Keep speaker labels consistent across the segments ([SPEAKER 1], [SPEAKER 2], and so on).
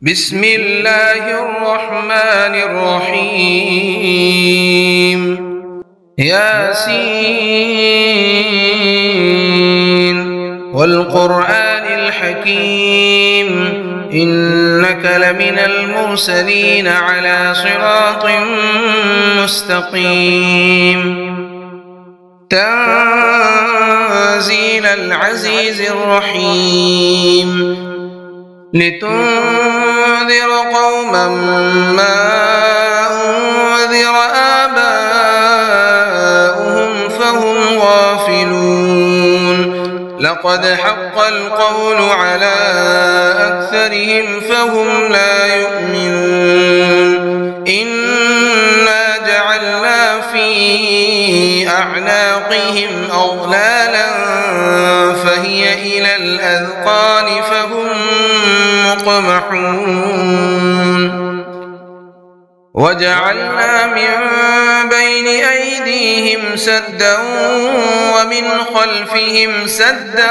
[SPEAKER 1] بسم الله الرحمن الرحيم ياسين والقرآن الحكيم إنك لمن المرسلين على صراط مستقيم تنزيل العزيز الرحيم لتنذر قوما ما أنذر آباؤهم فهم غافلون لقد حق القول على أكثرهم فهم لا يؤمنون إنا جعلنا في أعناقهم أغلالا فهي إلى الأذقان فهم مقمحون وجعلنا من بين أيديهم سدا ومن خلفهم سدا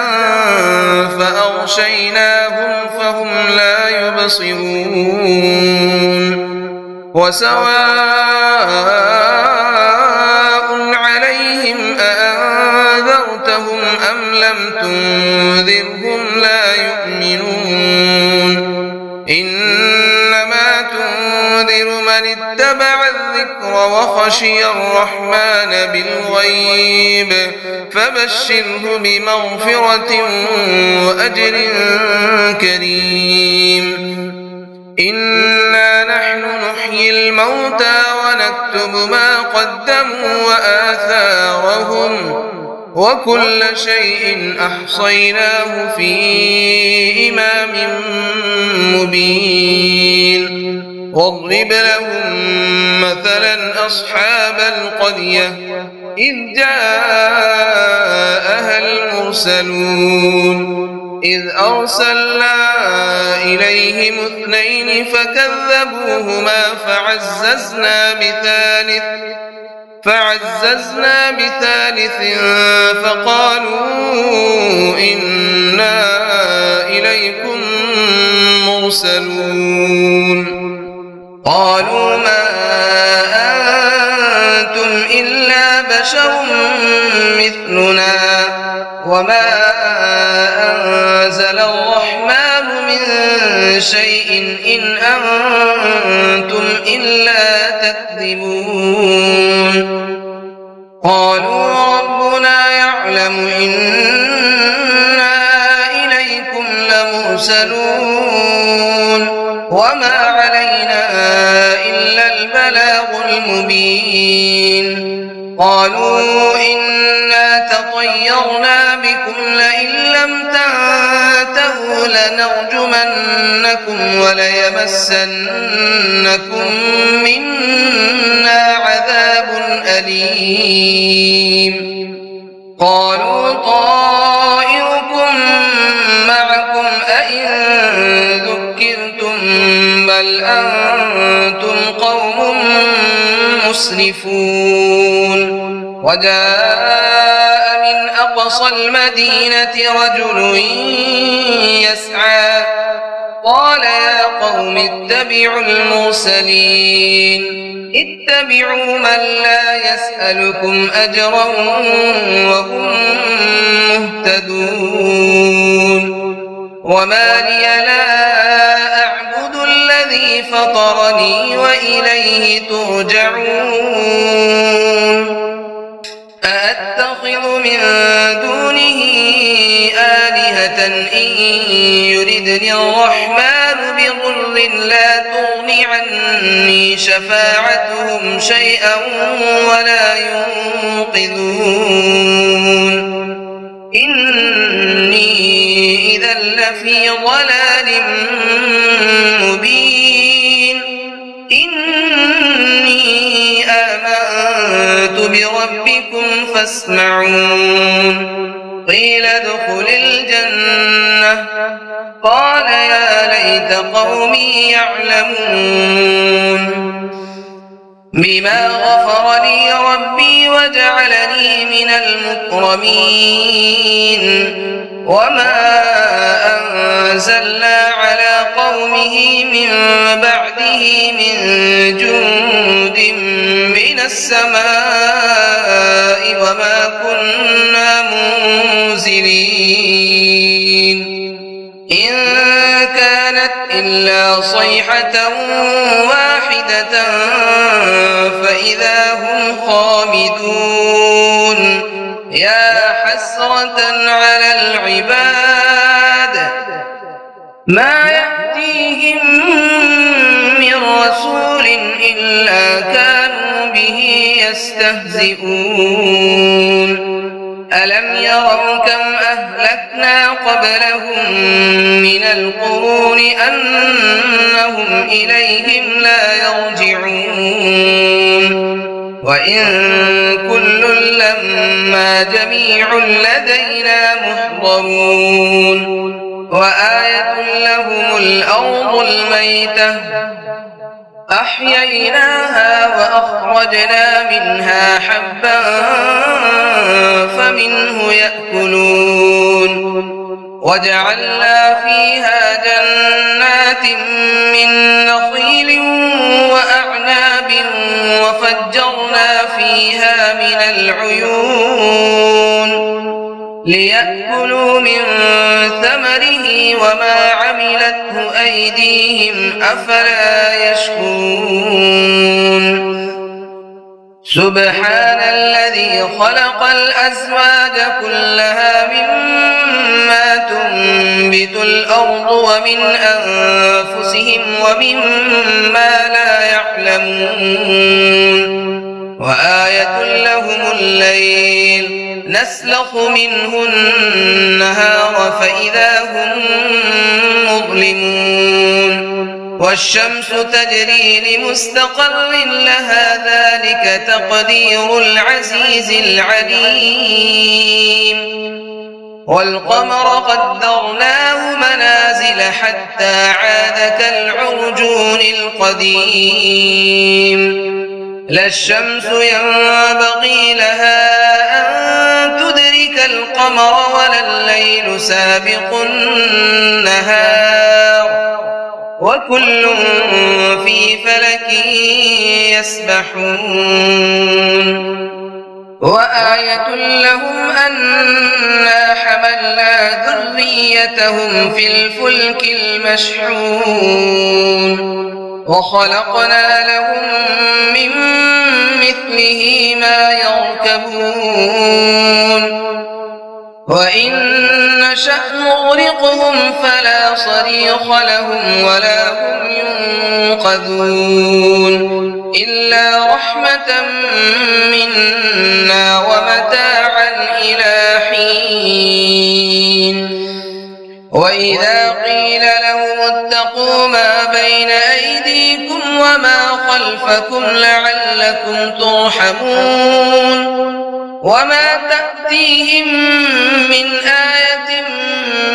[SPEAKER 1] فأغشيناهم فهم لا يبصرون وسواء عليهم أأنذرتهم أم لم تنذرهم لا يؤمنون إنما تنذر من اتبع الذكر وخشي الرحمن بالغيب فبشره بمغفرة وأجر كريم إنا نحن نحيي الموتى ونكتب ما قدموا وآثارهم وكل شيء أحصيناه في إمام مبين واضرب لهم مثلا أصحاب القرية إذ جاءها المرسلون إذ أرسلنا إليهم اثنين فكذبوهما فعززنا بثالث فقالوا إنا إليكم مرسلون قالوا ما أنتم إلا بشر مثلنا وما أنزل الرحمن من شيء إن أنتم إلا تكذبون قالوا ربنا يعلم إنا إليكم لمرسلون وما علينا إلا البلاغ المبين قالوا إنا تطيرنا بكم لئن لم تنتهوا لنرجمنكم وليمسنكم منا عذاب أليم قالوا طائركم معكم أئن ذكرتم بل أنتم قوم مسرفون وجاء من أقصى المدينة رجل يسعى قال يا قوم اتبعوا المرسلين اتبعوا من لا يسألكم أجرا وهم مهتدون وما لي لا أعبد الذي فطرني وإليه ترجعون أأتخذ من دونه آلهة إن يردني الرحمن بضر لا تغن عني شفاعتهم شيئا ولا ينقذون إني إذا لفي ضلال مبين إني آمنت بربكم فاسمعون قيل ادخل الجنة قال يا ليت قومي يعلمون بما غفر لي ربي وجعلني من المكرمين وما أنزلنا على قومه من بعده من جند من السماء وما كنا منزلين إن كانت إلا صيحة واحدة فإذا هم خامدون يا حسرة على العباد ما يأتيهم من رسول إلا كانوا به يستهزئون ألم يروا كم أهلكنا قبلهم من القرون أنهم إليهم لا يرجعون وإن كل لما جميع لدينا محضرون وآية لهم الأرض الميتة أحييناها وأخرجنا منها حبا فمنه يأكلون وجعلنا فيها جنات من نخيل وأعناب وفجرنا فيها من العيون ليأكلوا من ثمره وما عملته أيديهم أفلا يشكرون سبحان الذي خلق الأزواج كلها مما تنبت الأرض ومن أنفسهم ومما لا يعلمون وآية لهم الليل نسلخ منه النهار فإذا هم مظلمون والشمس تجري لمستقر لها ذلك تقدير العزيز العليم والقمر قدرناه منازل حتى عاد كالعرجون القديم لا الشمس ينبغي لها أن تدرك القمر ولا الليل سابق النهار وكل في فلك يسبحون وآية لهم أنا حملنا ذريتهم في الفلك المشحون وخلقنا لهم من مثله ما يركبون وإن نشأ نغرقهم فلا صريخ لهم ولا هم ينقذون إلا رحمة منا ومتاعا إلى حين وإذا قيل لهم اتقوا ما بين أيديكم وما خلفكم لعلكم ترحمون وما تأتيهم من آية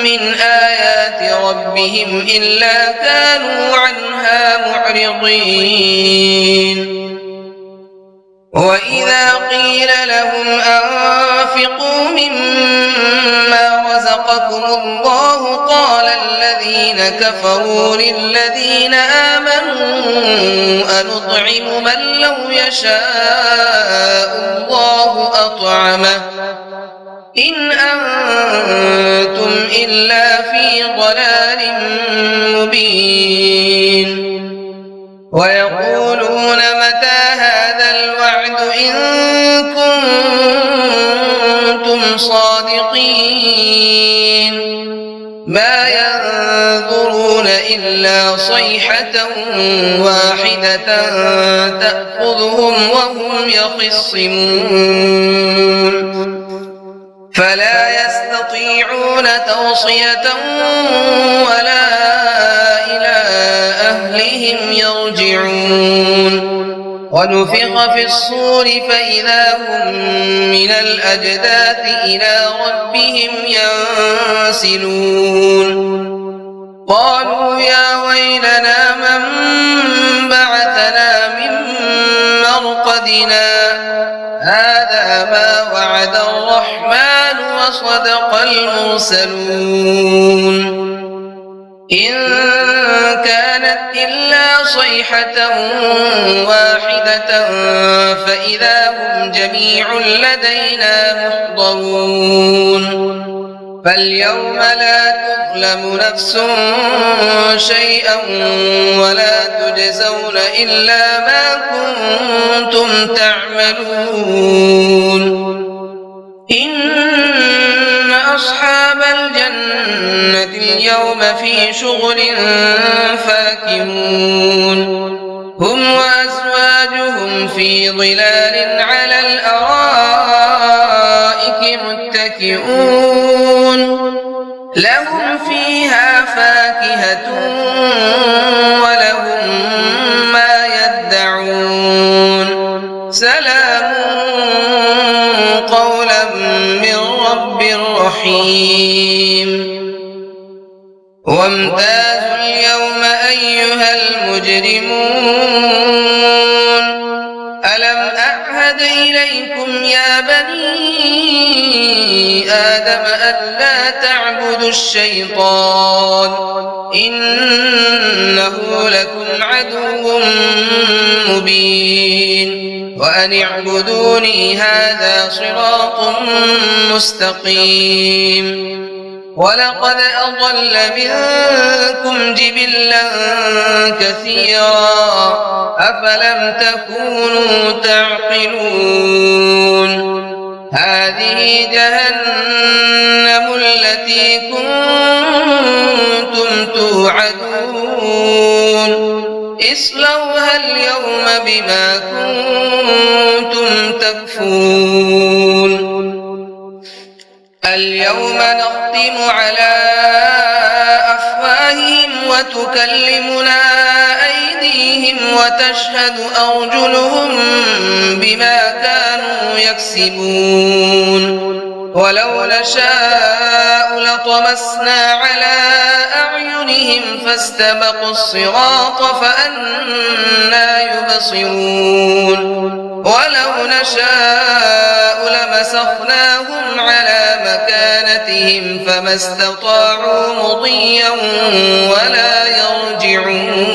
[SPEAKER 1] من آيات ربهم إلا كانوا عنها معرضين وإذا قيل لهم أنفقوا مما رزقكم الله قال الذين كفروا للذين آمنوا أنطعم من لو يشاء الله أطعمه إن أنتم إلا في ضلال مبين ويقولون متى هذا الوعد إن كنتم صادقين ما ينظرون إلا صيحة واحدة تأخذهم وهم يخصمون فلا يستطيعون توصية ولا إلى أهلهم يرجعون ونفخ في الصور فإذا هم من الأجداث إلى ربهم ينسلون قالوا يا ويلنا من بعثنا من مرقدنا هذا ما وعد الرحمن وصدق المرسلون إن كان كانت إلا صيحة واحدة فإذا هم جميع لدينا محضرون فاليوم لا تظلم نفس شيئا ولا تجزون إلا ما كنتم تعملون إن أصحاب الجنة اليوم في شغل فاكهون هم وأزواجهم في ظلال على الأرائك متكئون لهم فيها فاكهة ولهم ما يدعون سلام قولا من رب رحيم وامتازوا اليوم أيها المجرمون ألم أعهد إليكم يا بني آدم ألا تعبدوا الشيطان إنه لكم عدو مبين وأن اعبدوني هذا صراط مستقيم ولقد أضل منكم جبلا كثيرا أفلم تكونوا تعقلون هذه جهنم التي كنتم توعدون اصلوها اليوم بما كنتم تكفرون اليوم نختم على أفواههم وتكلمنا أيديهم وتشهد أرجلهم بما كانوا يكسبون ولو نشاء لطمسنا على أعينهم فاستبقوا الصراط فأنى يبصرون ولو نشاء لمسخناهم على مكانتهم فما استطاعوا مضيا ولا يرجعون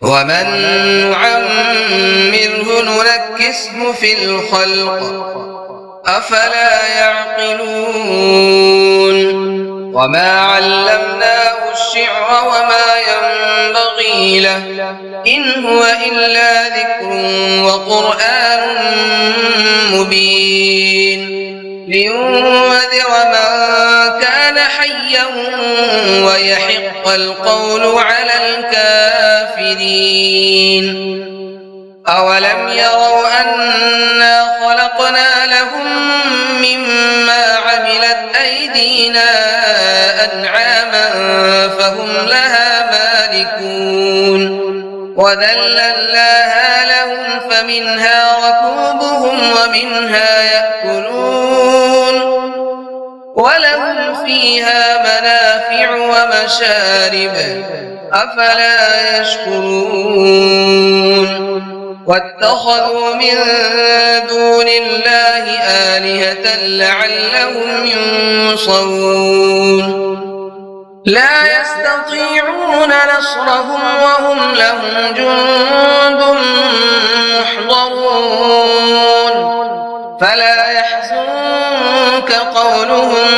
[SPEAKER 1] ومن نعمره ننكسه في الخلق أفلا يعقلون وما علمناه الشعر وما ينبغي له إن هو إلا ذكر وقرآن مبين لينذر من كان حيا ويحق القول على الكافرين أولم يروا أنا خلقنا لهم مما عملت أيدينا أنعاما فهم لها مالكون وذللناها لهم فمنها ركوبهم ومنها يأكلون ولهم فيها منافع ومشارب أفلا يشكرون واتخذوا من دون الله آلهة لعلهم ينصرون لا يستطيعون نصرهم وهم لهم جند محضرون فلا يحزنك قولهم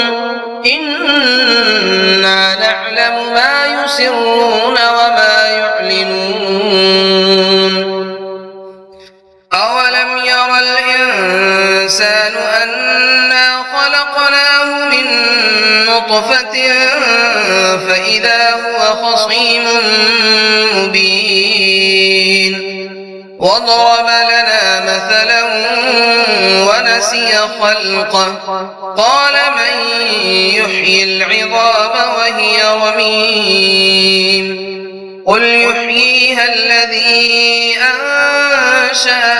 [SPEAKER 1] إنا نعلم ما يسرون وما يعلنون أولم ير الإنسان أنا خلقناه من نطفة فإذا هو خصيم مبين وضرب لنا مثلا ونسي خلقه قال من يحيي العظام وهي رميم قل يحييها الذي أنشأها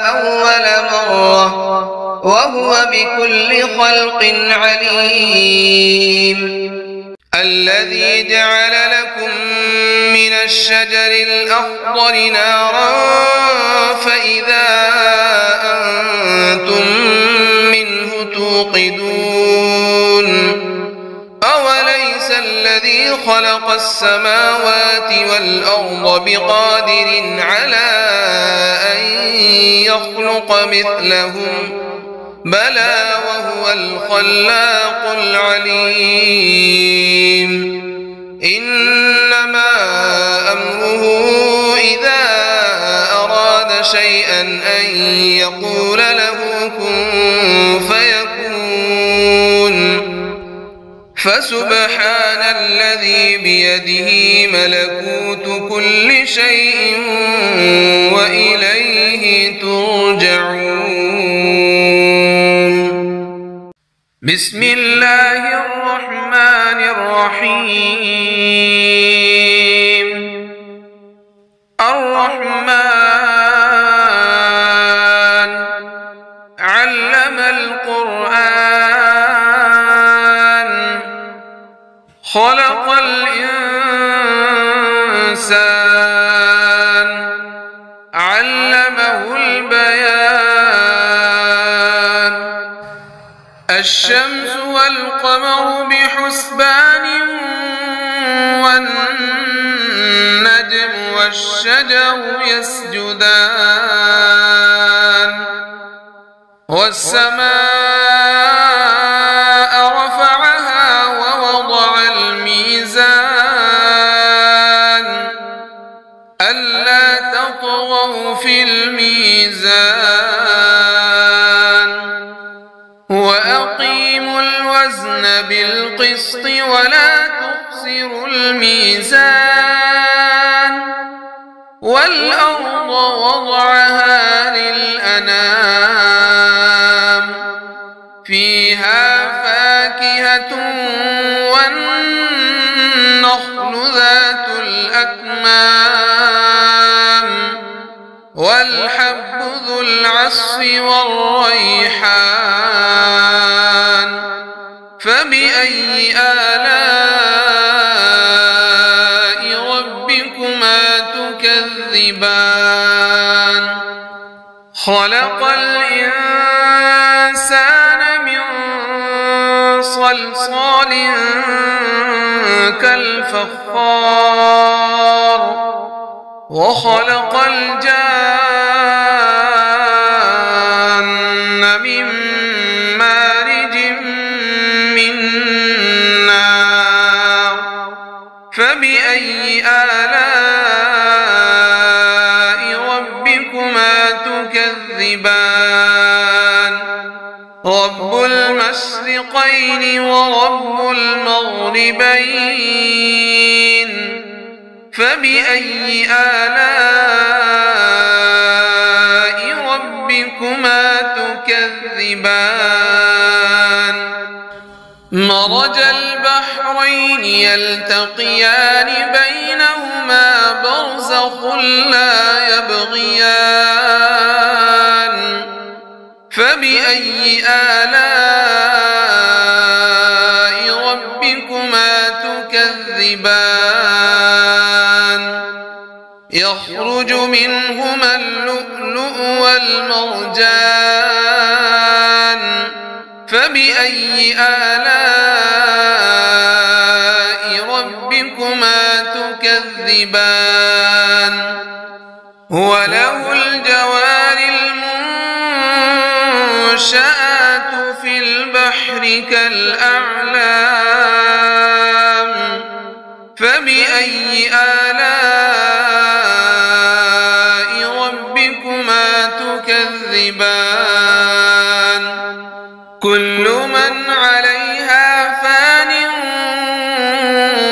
[SPEAKER 1] أول مرة وهو بكل خلق عليم الذي جعل لكم من الشجر الأخضر نارا فإذا أنتم منه توقدون أوليس الذي خلق السماوات والأرض بقادر على أن يخلق مثلهم بلى وهو الخلاق العليم إنما أمره إذا أراد شيئا أن يقول له كن فيكون فسبحان الذي بيده ملكوت كل شيء وإليه ترجعون بسم الله الرحمن الرحيم الرحمن علم القرآن خلق الإنسان علمه البيان الشمس والقمر بحسبان والنجم والشجر يسجدان والسماء رفعها ووضع الميزان ألا تطغوا في الميزان وأقيموا الوزن بالقسط ولا تخسروا الميزان والأرض وضعها للأنام فيها فاكهة والنخل ذات الأكمام والحب ذو العصف والريحان فبأي آلاء ربكما تكذبان خلق الإنسان من صلصال كالفخار وخلق الجان من مارج من نار فبأي آلاء ربكما تكذبان رب المشرقين ورب المغربين فبأي آلاء ربكما تكذبان مرج البحرين يلتقيان بينهما برزخ لا يبغيان فبأي آلاء ربكما تكذبان يخرج منهما اللؤلؤ والمرجان فبأي آلاء ربكما تكذبان وله الجوار المنشآت في البحر كالأعلام فبأي آلاء ربكما تكذبان كل من عليها فان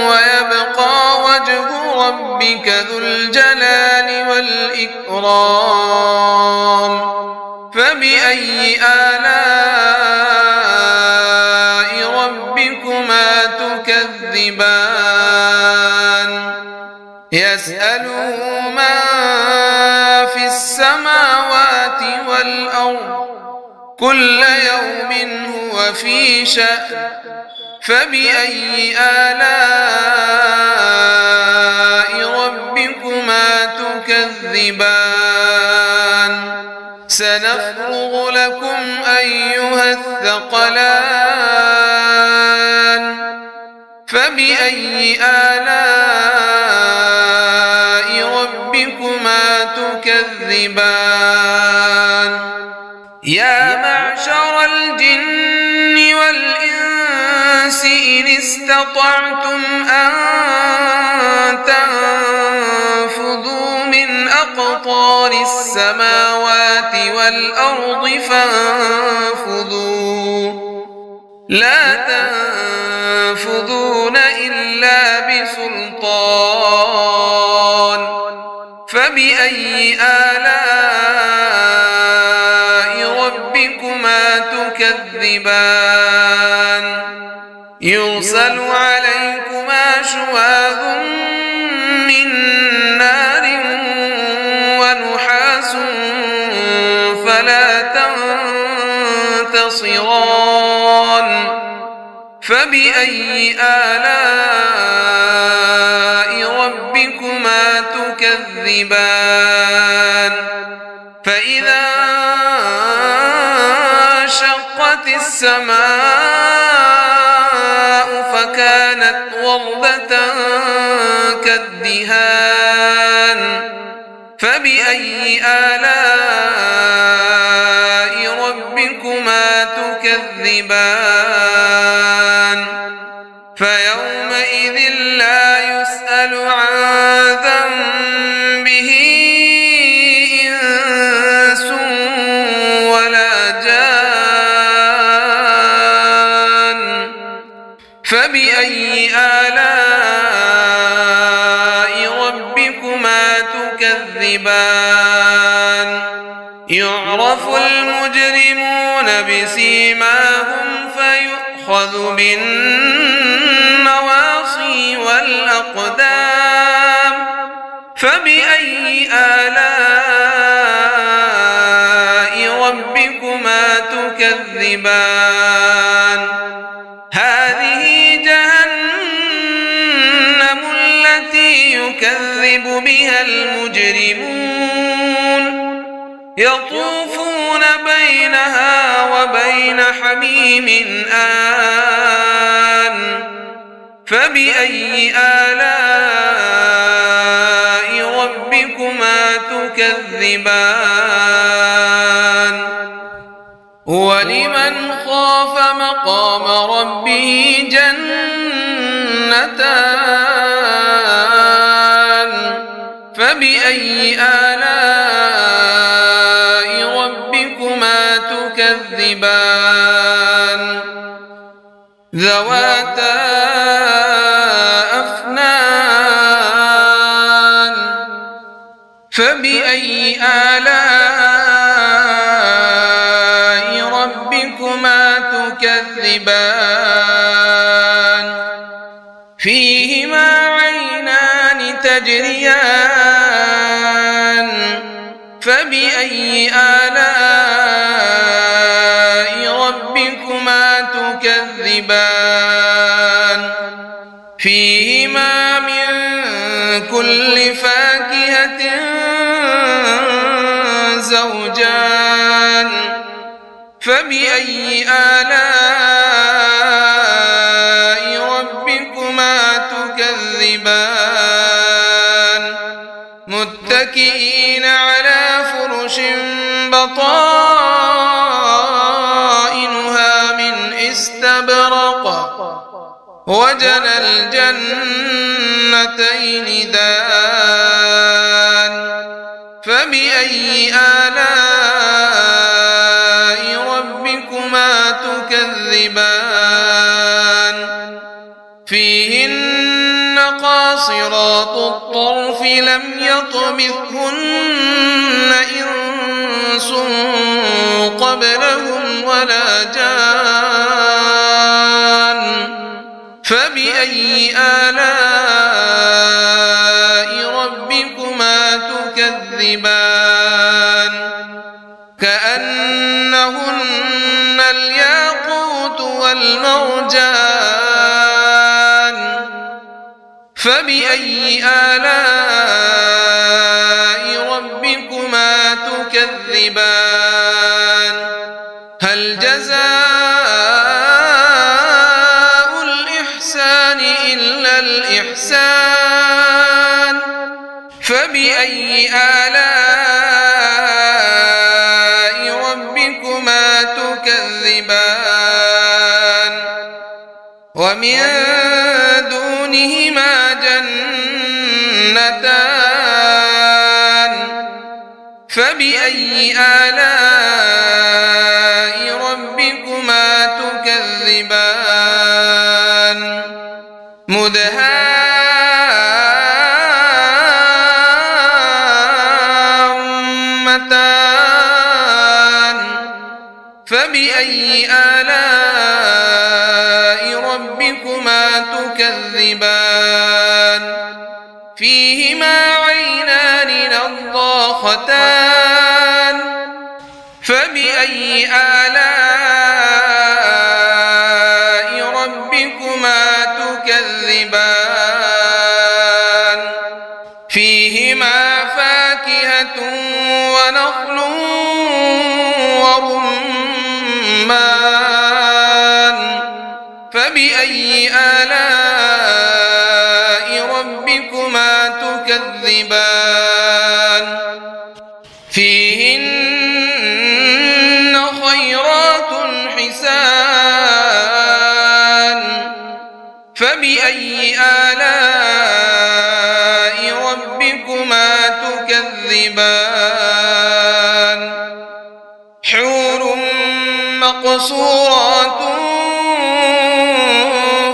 [SPEAKER 1] ويبقى وجه ربك ذو الجلال والإكرام فبأي آلاء ربكما تكذبان يسأله من في السماوات والأرض كل يوم هو في شأن فبأي آلاء ربكما تكذبان سنفرغ لكم أيها الثقلان فبأي آلاء ربكما تكذبان يا معشر الجن والإنس إن استطعتم أن تنفذوا من أقطار السماوات والأرض فانفذوا لا تنفذون إلا بسلطان فبأي آلاء ربكما تكذبان يرسل عليكما شواظ من نار ونحاس فلا تنتصران فبأي آلاء ربكما تكذبان فإذا انشقت السماء فكانت وردة كالدهان فبأي آلاء ربكما تكذبان فيومئذ لا يسأل عن ذنبه إنس ولا جان فبأي آلاء ربكما تكذبان يعرف المجرمون بسيماهم فيؤخذ بالنواصي والأقدام فبأي آلاء ربكما تكذبان هذه جهنم التي يكذب بها المجرمون يطوفون بينها وبين حميم آن فبأي آلاء ربكما تكذبان ولمن خاف مقام ربه جنتان فبأي آلاء ربكما تكذبان ذواتا أفنان فبأي آلاء ربكما تكذبان فيهما عينان تجريان فبأي آلاء ربكما تكذبان فيهما من كل فاكهة زوجان فبأي آلاء ربكما تكذبان متكئين على فرش بطائنها من استبرق وجنى الجنتين دان فبأي آلاء ربكما تكذبان فيهن قاصرات الطرف لم يطمثهن إنس قبلهم ولا جان فبأي آلاء ربكما تكذبان كأنهن الياقوت والمرجان فبأي آلاء ربكما تكذبان هل جزاء الإحسان إلا الإحسان فبأي آلاء ربكما تكذبان ومن دونهما جنتان فبأي آلاء ربكما تكذبان مدهامتان فبأي آلاء ربكما تكذبان فيهما عينان نضاختان فبأي آلاء ربكما تكذبان فيهما فاكهة ونخل ورمان فبأي آلاء ربكما تكذبان فيهن خيرات حسان فبأي آلاء ربكما تكذبان حور مقصورات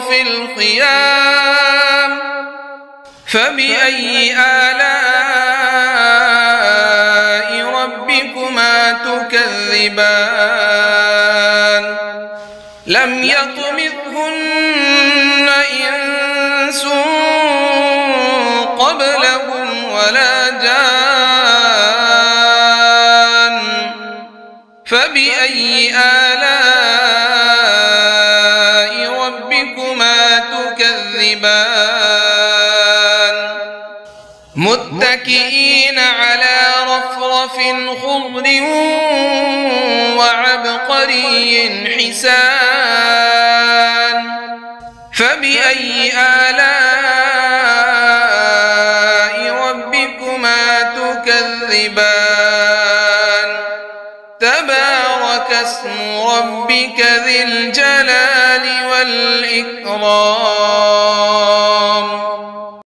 [SPEAKER 1] في الخيام فبأي آلاء ربكما تكذبان لم يطمثهن إنس قبلهم ولا جان فبأي آلاء ربكما تكذبان متكئين على رفرف خضر وعبقري حسان فبأي آلاء ربكما تكذبان تبارك اسم ربك ذي الجلال والإكرام